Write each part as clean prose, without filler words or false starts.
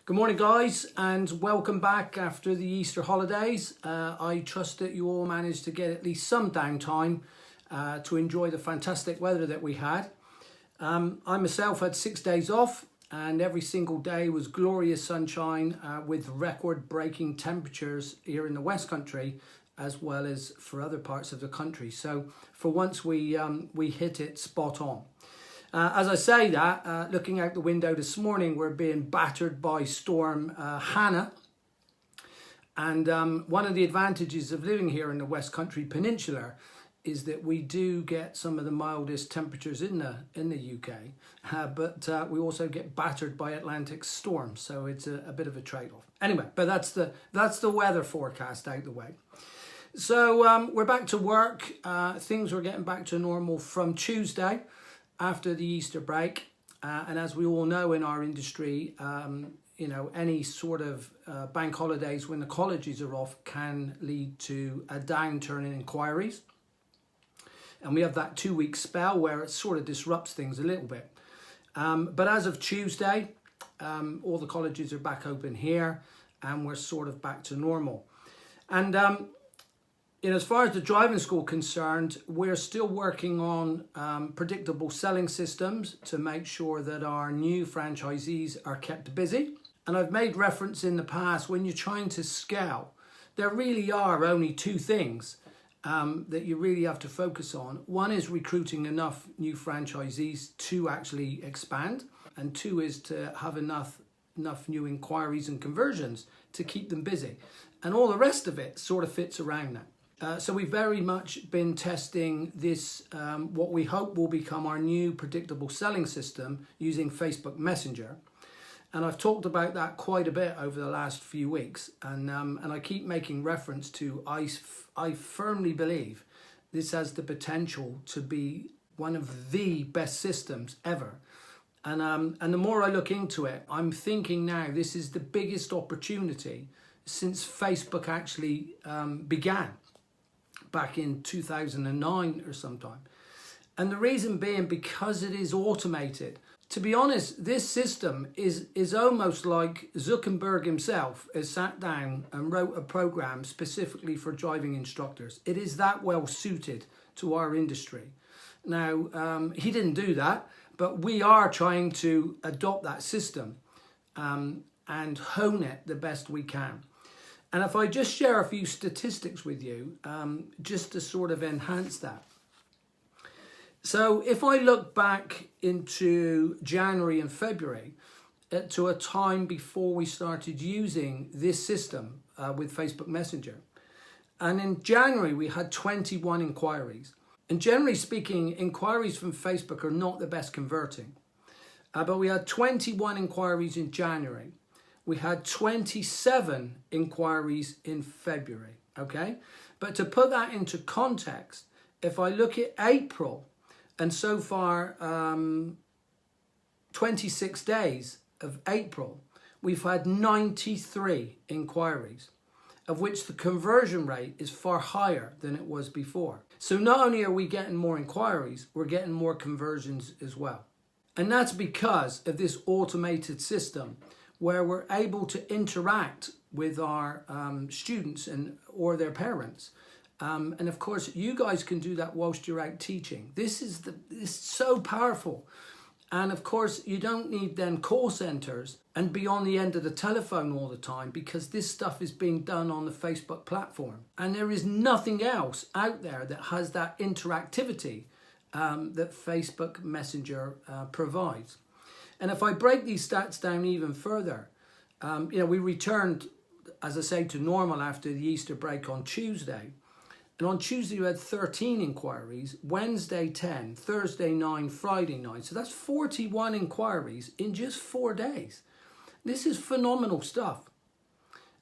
Good morning, guys, and welcome back after the Easter holidays. I trust that you all managed to get at least some downtime to enjoy the fantastic weather that we had. I myself had 6 days off, and every single day was glorious sunshine with record-breaking temperatures here in the West Country, as well as for other parts of the country. So for once, we hit it spot on. As I say that, looking out the window this morning, we're being battered by Storm Hannah. And one of the advantages of living here in the West Country Peninsula is that we do get some of the mildest temperatures in the UK, but we also get battered by Atlantic storms, so it's a bit of a trade-off. Anyway, but that's the weather forecast out the way. So we're back to work. Things are getting back to normal from Tuesday, after the Easter break, and as we all know in our industry, any sort of bank holidays when the colleges are off can lead to a downturn in inquiries. And we have that 2-week spell where it sort of disrupts things a little bit. But as of Tuesday, all the colleges are back open here and we're sort of back to normal. And as far as the driving school concerned, we're still working on predictable selling systems to make sure that our new franchisees are kept busy. And I've made reference in the past, when you're trying to scale, there really are only two things that you really have to focus on. One is recruiting enough new franchisees to actually expand. And two is to have enough new inquiries and conversions to keep them busy. And all the rest of it sort of fits around that. So we've very much been testing this, what we hope will become our new predictable selling system using Facebook Messenger. And I've talked about that quite a bit over the last few weeks. And I keep making reference to, I firmly believe this has the potential to be one of the best systems ever. And the more I look into it, I'm thinking now this is the biggest opportunity since Facebook actually began. Back in 2009 or sometime. And the reason being because it is automated. To be honest, this system is almost like Zuckerberg himself has sat down and wrote a program specifically for driving instructors. It is that well suited to our industry. Now, he didn't do that, but we are trying to adopt that system and hone it the best we can. And if I just share a few statistics with you, just to sort of enhance that. So if I look back into January and February, to a time before we started using this system with Facebook Messenger. And in January, we had 21 inquiries. And generally speaking, inquiries from Facebook are not the best converting. But we had 21 inquiries in January. We had 27 inquiries in February, okay? But to put that into context, if I look at April, and so far 26 days of April, we've had 93 inquiries, of which the conversion rate is far higher than it was before. So not only are we getting more inquiries, we're getting more conversions as well. And that's because of this automated system where we're able to interact with our students or their parents. And of course, you guys can do that whilst you're out teaching. This is so powerful. And of course, you don't need then call centers and be on the end of the telephone all the time because this stuff is being done on the Facebook platform. And there is nothing else out there that has that interactivity that Facebook Messenger provides. And if I break these stats down even further, we returned, as I say, to normal after the Easter break on Tuesday. And on Tuesday, we had 13 inquiries, Wednesday 10, Thursday 9, Friday 9. So that's 41 inquiries in just 4 days. This is phenomenal stuff.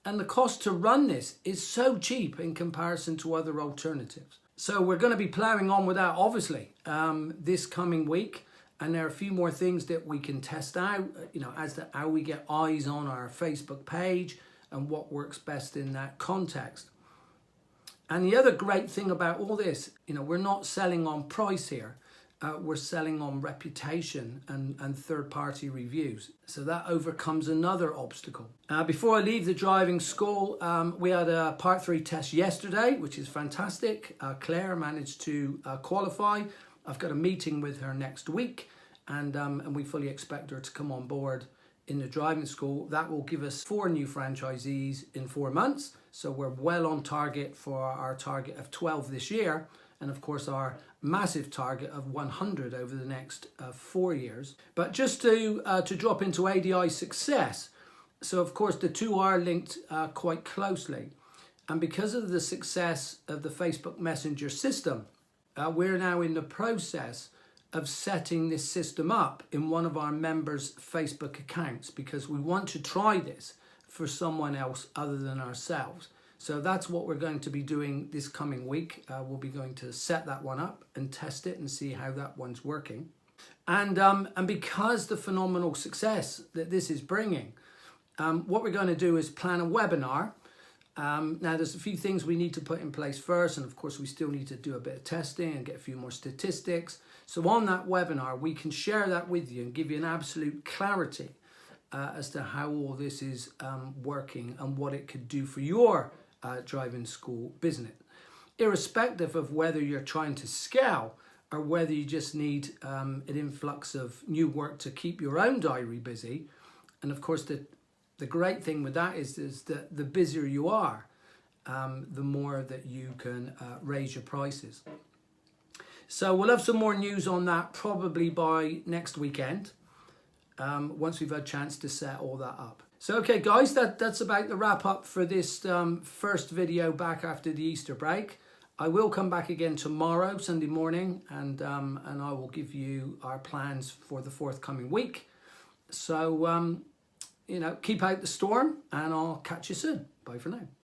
And the cost to run this is so cheap in comparison to other alternatives. So we're going to be ploughing on with that, obviously, this coming week. And there are a few more things that we can test out, as to how we get eyes on our Facebook page and what works best in that context. And the other great thing about all this, we're not selling on price here. we're selling on reputation and third-party reviews. So that overcomes another obstacle. Before I leave the driving school, we had a part 3 test yesterday, which is fantastic. Claire managed to qualify. I've got a meeting with her next week, and we fully expect her to come on board in the driving school. That will give us 4 new franchisees in 4 months. So we're well on target for our target of 12 this year. And of course, our massive target of 100 over the next 4 years. But just to drop into ADI success, so of course the two are linked quite closely. And because of the success of the Facebook Messenger system, we're now in the process of setting this system up in one of our members' Facebook accounts, because we want to try this for someone else other than ourselves. So that's what we're going to be doing this coming week. We'll be going to set that one up and test it and see how that one's working. And because the phenomenal success that this is bringing, what we're going to do is plan a webinar. Now, there's a few things we need to put in place first, and of course we still need to do a bit of testing and get a few more statistics. So on that webinar, we can share that with you and give you an absolute clarity as to how all this is working and what it could do for your driving school business, irrespective of whether you're trying to scale or whether you just need an influx of new work to keep your own diary busy. And of course, the great thing with that is that the busier you are, the more that you can raise your prices. So we'll have some more news on that probably by next weekend, once we've had a chance to set all that up. So, okay, guys, that's about the wrap up for this first video back after the Easter break. I will come back again tomorrow, Sunday morning, and I will give you our plans for the forthcoming week. So, you know, keep out the storm, and I'll catch you soon. Bye for now.